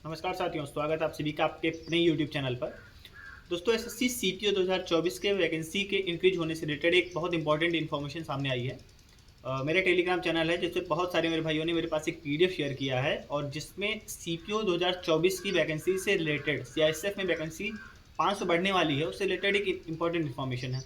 नमस्कार साथियों, स्वागत है आप सभी का आपके अपने यूट्यूब चैनल पर। दोस्तों, एसएससी सीपीओ 2024 के वैकेंसी के इंक्रीज होने से रिलेटेड एक बहुत इंपॉर्टेंट इन्फॉर्मेशन सामने आई है। मेरा टेलीग्राम चैनल है जिसपे बहुत सारे मेरे भाइयों ने मेरे पास एक पीडीएफ शेयर किया है और जिसमें सीपीओ 2024 की वैकेंसी से रिलेटेड सीआईएसएफ में वैकेंसी 500 बढ़ने वाली है, उससे रिलेटेड एक इंपॉर्टेंट इन्फॉर्मेशन है।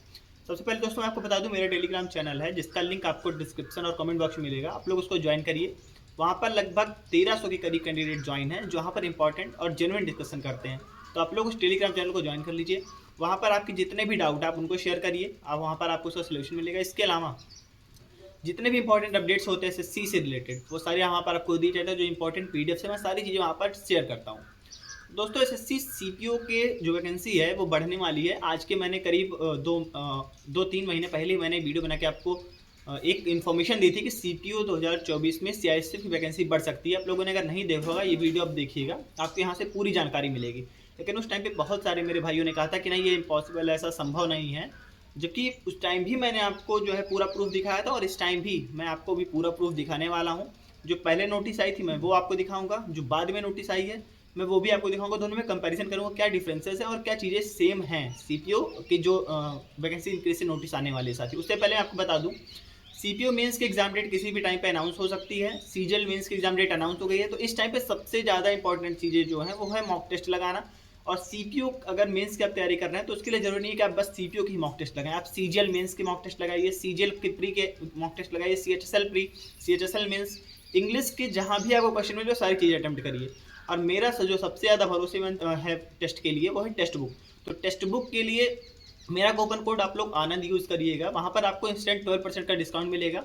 सबसे पहले दोस्तों मैं आपको बता दूं, मेरा टेलीग्राम चैनल है जिसका लिंक आपको डिस्क्रिप्शन और कमेंट बॉक्स में मिलेगा। आप लोग उसको ज्वाइन करिए। वहाँ पर लगभग 1300 के करीब कैंडिडेट ज्वाइन हैं, जहाँ पर इंपॉर्टेंट और जेन्युइन डिस्कशन करते हैं। तो आप लोग उस टेलीग्राम चैनल को ज्वाइन कर लीजिए। वहाँ पर आपके जितने भी डाउट आप उनको शेयर करिए, आप वहाँ पर आपको उसका सोल्यूशन मिलेगा। इसके अलावा जितने भी इंपॉर्टेंट अपडेट्स होते हैं एसएससी से रिलेटेड, वो सारे यहाँ पर आपको दिए जाते हैं। जो इंपॉर्टेंट पीडीएफ है मैं सारी चीज़ें वहाँ पर शेयर करता हूँ। दोस्तों, एसएससी सीपीओ के जो वैकेंसी है वो बढ़ने वाली है। आज के मैंने करीब 2-3 महीने पहले मैंने वीडियो बना के आपको एक इन्फॉर्मेशन दी थी कि सीपीओ 2024 में सीआईएसएफ की वैकेंसी बढ़ सकती है। आप लोगों ने अगर नहीं देखा होगा, ये वीडियो आप देखिएगा, आपको यहाँ से पूरी जानकारी मिलेगी। लेकिन उस टाइम पे बहुत सारे मेरे भाइयों ने कहा था कि नहीं, ये इम्पॉसिबल है, ऐसा संभव नहीं है। जबकि उस टाइम भी मैंने आपको जो है पूरा प्रूफ दिखाया था और इस टाइम भी मैं आपको भी पूरा प्रूफ दिखाने वाला हूँ। जो पहले नोटिस आई थी मैं वो आपको दिखाऊंगा, जो बाद में नोटिस आई है मैं वो भी आपको दिखाऊंगा। दोनों में कंपैरिजन करूंगा क्या डिफरेंसेस है और क्या चीज़ें सेम हैं सीपीओ की जो वैकेंसी इंक्रीज से नोटिस आने वाले साथी। उससे पहले मैं आपको बता दूं, सीपीओ मेंस की एग्जाम डेट किसी भी टाइम पे अनाउंस हो सकती है। सीजीएल मेंस की एग्जाम डेट अनाउंस हो गई है। तो इस टाइम पे सबसे ज़्यादा इंपॉर्टेंट चीज़ें जो है वो है मॉक टेस्ट लगाना। और सीपीओ अगर मेंस की आप तैयारी कर रहे हैं तो उसके लिए जरूरी नहीं है कि आप बस सीपीओ की मॉक टेस्ट लगाएं। आप सीजीएल मेंस के मॉक टेस्ट लगाइए, सीजीएल के प्री के मॉक टेस्ट लगाइए, CHSL pre, CHSL mains, English के जहाँ भी आपको क्वेश्चन मिले सारी चीज़ें अटेम्प्ट करिए। और मेरा जो सबसे ज़्यादा भरोसेमंद है टेस्ट के लिए वो है टेक्स्ट बुक। तो टेक्स्ट बुक के लिए मेरा कूपन कोड आप लोग आनंद यूज़ करिएगा। वहाँ पर आपको इंस्टेंट 12% का डिस्काउंट मिलेगा।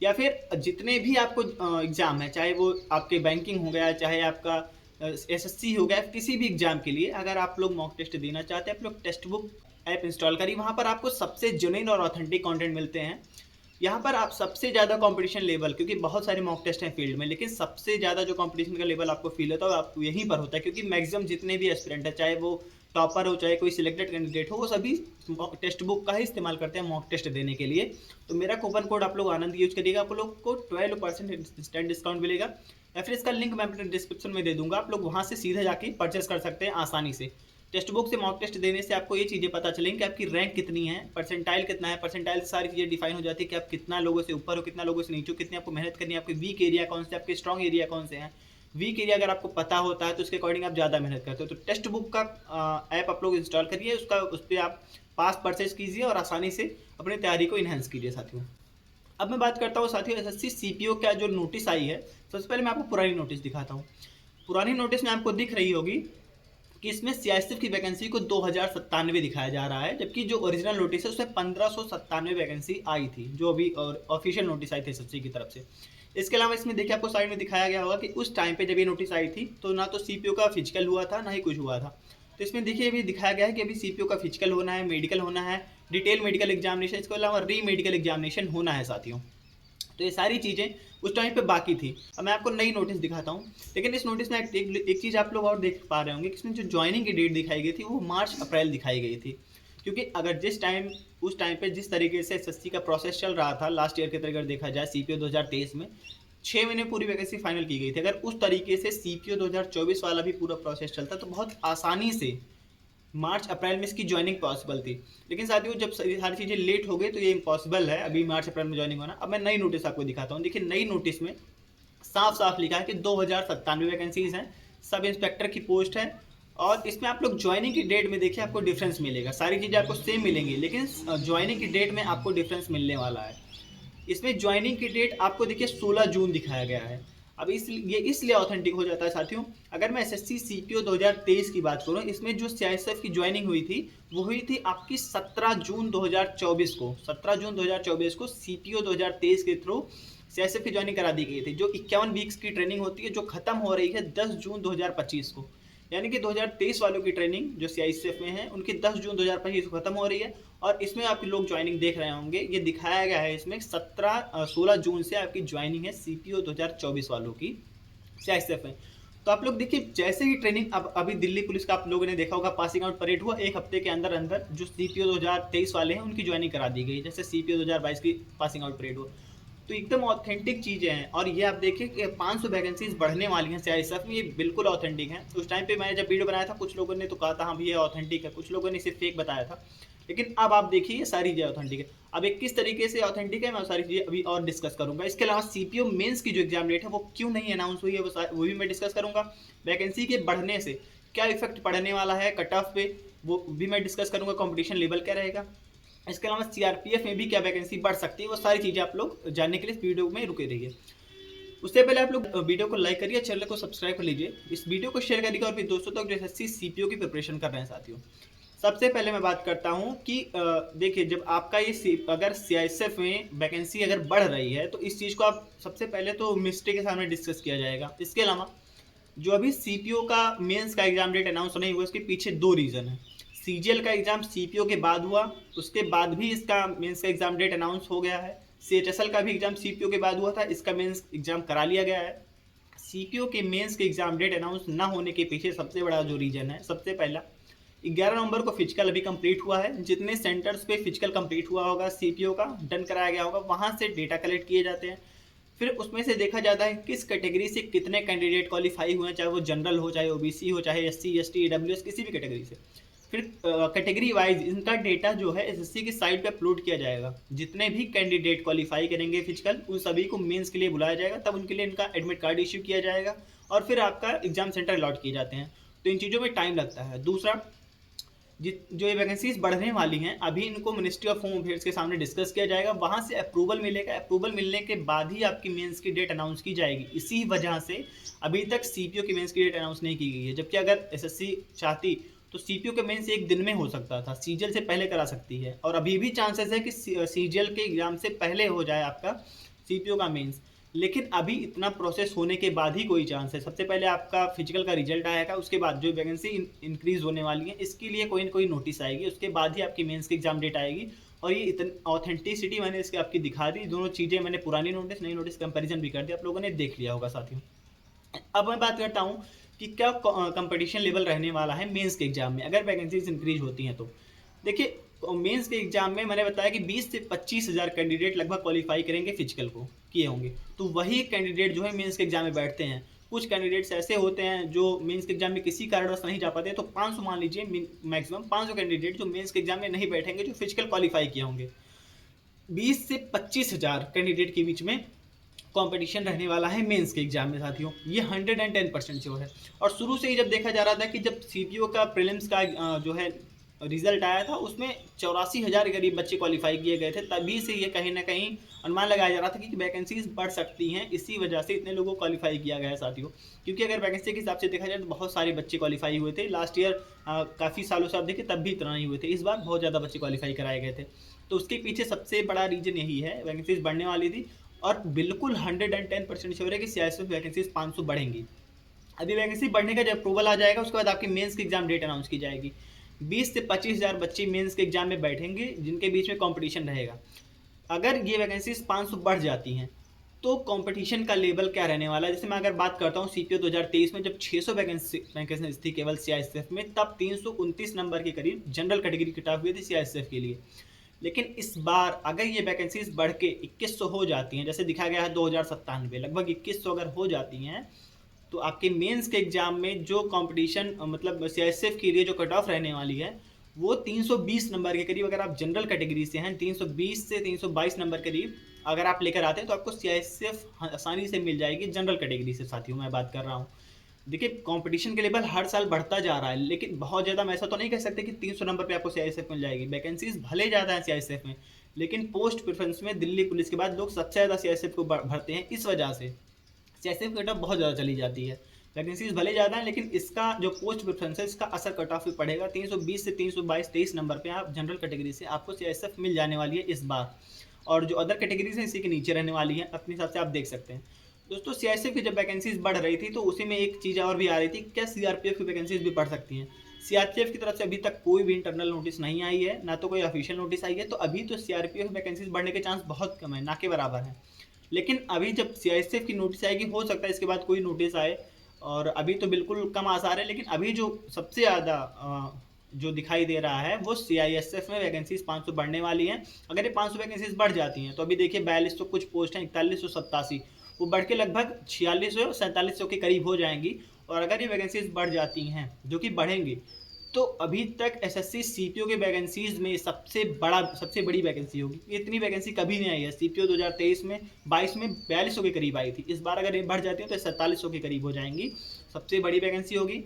या फिर जितने भी आपको एग्ज़ाम है, चाहे वो आपके बैंकिंग हो गया, चाहे आपका एसएससी हो गया, किसी भी एग्ज़ाम के लिए अगर आप लोग मॉक टेस्ट देना चाहते हैं, आप लोग टेक्स्ट बुक ऐप इंस्टॉल करिए। वहाँ पर आपको सबसे जेन्युइन और ऑथेंटिक कंटेंट मिलते हैं। यहाँ पर आप सबसे ज़्यादा कंपटीशन लेवल, क्योंकि बहुत सारे मॉक टेस्ट हैं फील्ड में, लेकिन सबसे ज़्यादा जो कंपटीशन का लेवल आपको फील होता है वो आपको यहीं पर होता है। क्योंकि मैक्सिमम जितने भी एस्पिरेंट है, चाहे वो टॉपर हो चाहे कोई सिलेक्टेड कैंडिडेट हो, वो सभी टेक्स्ट बुक का ही इस्तेमाल करते हैं मॉक टेस्ट देने के लिए। तो मेरा कूपन कोड आप लोग आनंद यूज करिएगा, आप लोग को 12% इंस्टेंट डिस्काउंट मिलेगा। या फिर इसका लिंक मैं अपने डिस्क्रिप्शन में दे दूंगा, आप लोग वहाँ से सीधे जाके परचेस कर सकते हैं आसानी से। टेक्स्ट बुक से मॉक टेस्ट देने से आपको ये चीज़ें पता चलेंगी कि आपकी रैंक कितनी है, परसेंटाइल कितना है। परसेंटाइल से सारी चीज़ें डिफाइन हो जाती है कि आप कितना लोगों से ऊपर हो, कितना लोगों से नीचे हो, कितनी आपको मेहनत करनी है, आपके वीक एरिया कौन से, आपके स्ट्रॉन्ग एरिया कौन से हैं। वीक एरिया अगर आपको पता होता है तो उसके अकॉर्डिंग आप ज़्यादा मेहनत करते हो। तो टेक्स्ट बुक का ऐप आप लोग इंस्टॉल करिए, उस पर आप पास परचेज कीजिए और आसानी से अपनी तैयारी को इन्हेंस कीजिए साथियों। अब मैं बात करता हूँ साथियों एसएससी सीपीओ का जो नोटिस आई है। सबसे पहले मैं आपको पुरानी नोटिस दिखाता हूँ। पुरानी नोटिस में आपको दिख रही होगी कि इसमें सीआईएसएफ की वैकेंसी को 2097 दिखाया जा रहा है, जबकि जो ओरिजिनल नोटिस है उसमें 1597 वैकेंसी आई थी, जो अभी ऑफिशियल नोटिस आई थी एसएससी की तरफ से। इसके अलावा इसमें देखिए आपको साइड में दिखाया गया होगा कि उस टाइम पे जब ये नोटिस आई थी तो ना तो सीपीओ का फिजिकल हुआ था, ना ही कुछ हुआ था। तो इसमें देखिए अभी दिखाया गया है कि अभी सीपीओ का फिजिकल होना है, मेडिकल होना है, डिटेल मेडिकल एग्जामिनेशन, इसके अलावा री मेडिकल एग्जामिनेशन होना है साथियों। तो ये सारी चीज़ें उस टाइम पे बाकी थी। अब मैं आपको नई नोटिस दिखाता हूँ। लेकिन इस नोटिस में एक चीज़ आप लोग और देख पा रहे होंगे कि इसमें जो ज्वाइनिंग की डेट दिखाई गई थी वो मार्च अप्रैल दिखाई गई थी। क्योंकि अगर उस टाइम पे जिस तरीके से एसएससी का प्रोसेस चल रहा था लास्ट ईयर के तरीके देखा जाए, सीपीओ 2023 में 6 महीने पूरी वैकेंसी फाइनल की गई थी। अगर उस तरीके से सीपीओ 2024 वाला भी पूरा प्रोसेस चलता तो बहुत आसानी से मार्च अप्रैल में इसकी ज्वाइनिंग पॉसिबल थी। लेकिन साथियों जब सारी चीज़ें लेट हो गई तो ये इम्पॉसिबल है अभी मार्च अप्रैल में ज्वाइनिंग होना। अब मैं नई नोटिस आपको दिखाता हूँ। देखिए नई नोटिस में साफ साफ लिखा है कि 2097 वैकेंसीज हैं, सब इंस्पेक्टर की पोस्ट है। और इसमें आप लोग ज्वाइनिंग की डेट में देखिए आपको डिफरेंस मिलेगा। सारी चीज़ें आपको सेम मिलेंगी, लेकिन ज्वाइनिंग की डेट में आपको डिफरेंस मिलने वाला है। इसमें ज्वाइनिंग की डेट आपको देखिए 16 जून दिखाया गया है। अब ये इसलिए ऑथेंटिक हो जाता है साथियों। अगर मैं एसएससी सीपीओ 2023 की बात करूं, इसमें जो सीआईएसएफ की ज्वाइनिंग हुई थी वो हुई थी आपकी 17 जून 2024 को। 17 जून 2024 को सीपीओ 2023 के थ्रू सीआईएसएफ की ज्वाइनिंग करा दी गई थी, जो 51 वीक्स की ट्रेनिंग होती है, जो खत्म हो रही है 10 जून 2025 को। यानी कि 2023 वालों की ट्रेनिंग जो सीआईएसएफ में है उनकी 10 जून 2025 को खत्म हो रही है। और इसमें आप लोग ज्वाइनिंग देख रहे होंगे, ये दिखाया गया है इसमें 16 जून से आपकी ज्वाइनिंग है सीपीओ 2024 वालों की सीआईएसएफ में। तो आप लोग देखिए जैसे ही ट्रेनिंग, अब अभी दिल्ली पुलिस का आप लोगों ने देखा होगा पासिंग आउट परेड हुआ, एक हफ्ते के अंदर अंदर जो सीपीओ 2023 वाले हैं उनकी ज्वाइनिंग करा दी गई, जैसे सीपीओ 2022 की पासिंग आउट परेड हुआ। तो एकदम ऑथेंटिक चीज़ें हैं। और ये आप देखिए कि 500 वैकेंसीज बढ़ने वाली हैं सीआईएसएफ में, ये बिल्कुल ऑथेंटिक हैं। उस टाइम पे मैंने जब वीडियो बनाया था, कुछ लोगों ने तो कहा था हाँ भई ये ऑथेंटिक है, कुछ लोगों ने इसे फेक बताया था। लेकिन अब आप देखिए ये सारी चीज़ें ऑथेंटिक है। अब ये किस तरीके से ऑथेंटिक है, मैं वो सारी चीज़ें अभी और डिस्कस करूँगा। इसके अलावा सीपीओ मेंस की जो एग्ज़ाम डेट है वो क्यों नहीं अनाउंस हुई है, वो भी मैं डिस्कस करूँगा। वैकेंसी के बढ़ने से क्या इफ़ेक्ट पड़ने वाला है कट ऑफ पे, वो भी मैं डिस्कस करूँगा। कॉम्पिटिशन लेवल क्या रहेगा। इसके अलावा सीआरपीएफ में भी क्या वैकेंसी बढ़ सकती है, वो सारी चीज़ें आप लोग जानने के लिए इस वीडियो में रुके रहिए। उससे पहले आप लोग वीडियो को लाइक करिए, चैनल को सब्सक्राइब कर लीजिए, इस वीडियो को शेयर करिएगा और भी दोस्तों तक जो एसएससी सीपीओ की प्रिपरेशन कर रहे हैं साथियों। सबसे पहले मैं बात करता हूं कि देखिए जब आपका ये अगर सीआईएसएफ में वैकेंसी अगर बढ़ रही है तो इस चीज़ को आप सबसे पहले तो मिनिस्ट्री के सामने डिस्कस किया जाएगा। इसके अलावा जो अभी सीपीओ का मेंस का एग्जाम डेट अनाउंस नहीं हुआ, इसके पीछे दो रीज़न है। सीजीएल का एग्जाम सीपीओ के बाद हुआ, उसके बाद भी इसका मेंस का एग्जाम डेट अनाउंस हो गया है। सीएचएसएल का भी एग्जाम सीपीओ के बाद हुआ था, इसका मेंस एग्जाम करा लिया गया है। सीपीओ के मेंस के एग्जाम डेट अनाउंस ना होने के पीछे सबसे बड़ा जो रीजन है, सबसे पहला 11 नवंबर को फिजिकल अभी कंप्लीट हुआ है। जितने सेंटर्स पे फिजिकल कंप्लीट हुआ होगा सीपीओ का, डन कराया गया होगा, वहाँ से डेटा कलेक्ट किए जाते हैं। फिर उसमें से देखा जाता है किस कैटेगरी से कितने कैंडिडेट क्वालिफाई हुए हैं, चाहे वो जनरल हो, चाहे ओबीसी हो, चाहे एससी एसटी ईडब्ल्यूएस, किसी भी कैटेगरी से। फिर कैटेगरी वाइज इनका डेटा जो है एसएससी की साइट पे अपलोड किया जाएगा। जितने भी कैंडिडेट क्वालिफाई करेंगे फिजिकल, उन सभी को मेंस के लिए बुलाया जाएगा, तब उनके लिए इनका एडमिट कार्ड इश्यू किया जाएगा और फिर आपका एग्जाम सेंटर अलॉट किए जाते हैं। तो इन चीज़ों में टाइम लगता है। दूसरा, जो ये वैकेंसीज बढ़ने वाली हैं, अभी इनको मिनिस्ट्री ऑफ होम अफेयर्स के सामने डिस्कस किया जाएगा, वहाँ से अप्रूवल मिलेगा। अप्रूवल मिलने के बाद ही आपकी मेंस की डेट अनाउंस की जाएगी। इसी वजह से अभी तक सीपीओ की मेंस की डेट अनाउंस नहीं की गई है। जबकि अगर एसएससी चाहती तो सीपीओ का मेंस एक दिन में हो सकता था, सीजीएल से पहले करा सकती है। और अभी भी चांसेस है कि सीजीएल के एग्जाम से पहले हो जाए आपका सीपीओ का मेंस। लेकिन अभी इतना प्रोसेस होने के बाद ही कोई चांस है। सबसे पहले आपका फिजिकल का रिजल्ट आएगा, उसके बाद जो वैकेंसी इंक्रीज होने वाली है इसके लिए कोई ना कोई नोटिस आएगी, उसके बाद ही आपकी मेंस की एग्जाम डेट आएगी। और ये इतनी ऑथेंटिसिटी मैंने इसकी आपकी दिखा दी। दोनों चीज़ें मैंने पुरानी नोटिस नई नोटिस कंपैरिजन भी कर दिया, आप लोगों ने देख लिया होगा साथियों। अब मैं बात करता हूँ कि क्या कंपटीशन लेवल रहने वाला है मेंस के एग्जाम में अगर वैकेंसीज इंक्रीज होती हैं तो। देखिए मेंस के एग्जाम में मैंने बताया कि 20 से 25 हज़ार कैंडिडेट लगभग क्वालिफाई करेंगे, फिजिकल को किए होंगे। तो वही कैंडिडेट जो है मेंस के एग्जाम में बैठते हैं। कुछ कैंडिडेट्स ऐसे होते हैं जो मेंस के एग्जाम में किसी कारणवश नहीं जा पाते, तो 500 मान लीजिए, मैक्सिमम 500 कैंडिडेट जो मेंस के एग्जाम में नहीं बैठेंगे, जो फिजिकल क्वालिफाई किए होंगे। 20 से 25 हज़ार कैंडिडेट के बीच में कंपटीशन रहने वाला है मेंस के एग्जाम में साथियों। ये 110% श्योर है। और शुरू से ही जब देखा जा रहा था कि जब सीपीओ का प्रीलिम्स का जो है रिजल्ट आया था, उसमें 84,000 करीब बच्चे क्वालिफाई किए गए थे। तभी से ये कहीं ना कहीं अनुमान लगाया जा रहा था कि वैकेंसीज बढ़ सकती हैं, इसी वजह से इतने लोगों को क्वालिफाई किया गया है साथियों। क्योंकि अगर वैकेंसी के हिसाब से देखा जाए तो बहुत सारे बच्चे क्वालिफाई हुए थे लास्ट ईयर, काफ़ी सालों से आप देखिए तब भी इतना नहीं हुए थे। इस बार बहुत ज़्यादा बच्चे क्वालिफाई कराए गए थे। तो उसके पीछे सबसे बड़ा रीजन यही है, वैकेंसीज बढ़ने वाली थी। और बिल्कुल 110% श्योर है कि सीआईएसएफ वैकेंसीज 500 बढ़ेंगी। अभी वैकेंसी बढ़ने का जब अप्रूवल आ जाएगा, उसके बाद आपकी मेंस की एग्जाम डेट अनाउंस की जाएगी। 20 से 25 हज़ार बच्चे मेंस के एग्जाम में बैठेंगे, जिनके बीच में कंपटीशन रहेगा। अगर ये वैकेंसीज 500 बढ़ जाती हैं तो कंपटीशन का लेवल क्या रहने वाला है। जैसे मैं अगर बात करता हूँ सीपीओ 2023 में जब 600 वैकेंसी थी केवल सीआईएसएफ में, तब 329 नंबर के करीब जनरल कैटेगरी कट ऑफ हुई थी सीआईएसएफ के लिए। लेकिन इस बार अगर ये वैकेंसीज बढ़ के 2100 हो जाती हैं, जैसे दिखा गया है 2097, लगभग 2100 अगर हो जाती हैं, तो आपके मेंस के एग्जाम में जो कंपटीशन मतलब सीआईएसएफ के लिए जो कट ऑफ रहने वाली है वो 320 नंबर के करीब। अगर आप जनरल कैटेगरी से हैं, 320 से 322 नंबर करीब अगर आप लेकर आते हैं तो आपको सीआईएसएफ आसानी से मिल जाएगी जनरल कैटेगरी से साथियों, मैं बात कर रहा हूँ। देखिए कंपटीशन के लेवल हर साल बढ़ता जा रहा है, लेकिन बहुत ज़्यादा मैं ऐसा तो नहीं कह सकते कि 300 नंबर पे आपको सीआईएसएफ मिल जाएगी। वैकेंसीज भले ज़्यादा है सीआईएसएफ में, लेकिन पोस्ट प्रेफरेंस में दिल्ली पुलिस के बाद लोग सबसे ज़्यादा सीआईएसएफ को भरते हैं। इस वजह से सीआईएसएफ की कट ऑफ बहुत ज़्यादा चली जाती है। वैकेंसीज भले ज़्यादा है, लेकिन इसका जो पोस्ट प्रेफरेंस है इसका असर कट ऑफ भी पड़ेगा। 320 से 322-23 नंबर पे आप जनरल कैटेगरी से आपको सीआईएसएफ मिल जाने वाली है इस बार। और जो अदर कैटेगरीज हैं इसी के नीचे रहने वाली हैं, अपने हिसाब से आप देख सकते हैं। दोस्तों सीआईएसएफ की जब वैकेंसीज बढ़ रही थी तो उसी में एक चीज़ और भी आ रही थी, क्या सीआरपीएफ की वैकेंसीज भी बढ़ सकती हैं। सीआरपीएफ की तरफ से अभी तक कोई भी इंटरनल नोटिस नहीं आई है, ना तो कोई ऑफिशियल नोटिस आई है। तो अभी तो सीआरपीएफ वैकेंसीज बढ़ने के चांस बहुत कम है, ना के बराबर है। लेकिन अभी जब सीआईएसएफ की नोटिस आएगी, हो सकता है इसके बाद कोई नोटिस आए, और अभी तो बिल्कुल कम आसार है। लेकिन अभी जो सबसे ज़्यादा जो दिखाई दे रहा है वो CISF में वैकेंसीज 500 बढ़ने वाली हैं। अगर ये 500 वैकेंसीज बढ़ जाती हैं तो अभी देखिए 4200 कुछ पोस्ट हैं, 4187 वो बढ़ के लगभग 4600 4700 के करीब हो जाएंगी। और अगर ये वैकेंसीज बढ़ जाती हैं, जो कि बढ़ेंगी, तो अभी तक SSC CPO के वैकेंसीज में सबसे बड़ी वैकेंसी होगी। इतनी वैकेंसी कभी नहीं आई है। CPO 2023 में 22 में 4200 के करीब आई थी। इस बार अगर ये बढ़ जाती है तो 4700 के करीब हो जाएंगी, सबसे बड़ी वैकेंसी होगी।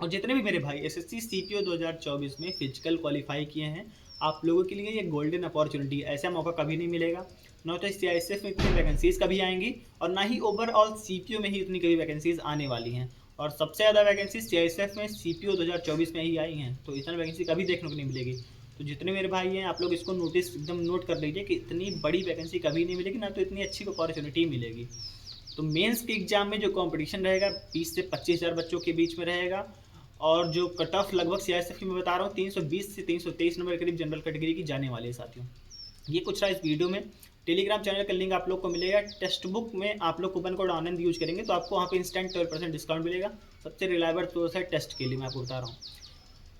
और जितने भी मेरे भाई SSC CPO 2024 में फिजिकल क्वालिफाई किए हैं, आप लोगों के लिए ये गोल्डन अपॉर्चुनिटी है। ऐसा मौका कभी नहीं मिलेगा। ना तो CISF में इतनी वैकेंसीज कभी आएंगी और ना ही ओवरऑल CPO में ही इतनी कभी वैकेंसीज आने वाली हैं। और सबसे ज़्यादा वैकेंसी CISF में CPO 2024 में ही आई हैं, तो इतना वैकेंसी कभी देखने को नहीं मिलेगी। तो जितने मेरे भाई हैं, आप लोग इसको एकदम नोट कर लीजिए कि इतनी बड़ी वैकेंसी कभी नहीं मिलेगी, ना तो इतनी अच्छी अपॉर्चुनिटी मिलेगी। तो मेंस के एग्जाम में जो कंपटीशन रहेगा 20 से 25,000 बच्चों के बीच में रहेगा। और जो कट ऑफ लगभग CISF की मैं बता रहा हूँ 320 से 323 नंबर के करीब जनरल कैटेगरी की जाने वाली है साथियों। ये कुछ रहा इस वीडियो में। टेलीग्राम चैनल का लिंक आप लोग को मिलेगा। टेक्स्ट बुक में आप लोग कूपन कोड आनंद यूज करेंगे तो आपको वहाँ पे इंस्टेंट 12% डिस्काउंट मिलेगा। सबसे रिलायबल सोर्स है टेस्ट के लिए, मैं आपको बता रहा हूँ।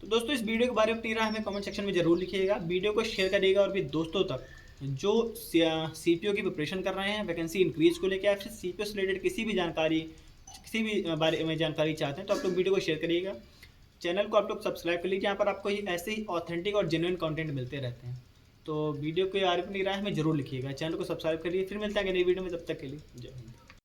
तो दोस्तों, इस वीडियो के बारे में अपनी राय हमें कमेंट सेक्शन में जरूर लिखिएगा। वीडियो को शेयर करिएगा और भी दोस्तों तक जो CPO की प्रिपरेशन कर रहे हैं, वैकेंसी इंक्रीज को लेकर, या फिर CPO से रिलेटेड किसी भी बारे में जानकारी चाहते हैं तो आप लोग वीडियो को शेयर करिएगा। चैनल को आप लोग सब्सक्राइब कर लीजिए, यहाँ पर आपको ऐसे ही ऑथेंटिक और जेन्युइन कंटेंट मिलते रहते हैं। तो वीडियो के बारे में अपनी राय हमें जरूर लिखिएगा। चैनल को सब्सक्राइब करिए। फिर मिलते हैं अगली वीडियो में, तब तक के लिए जय हिंद।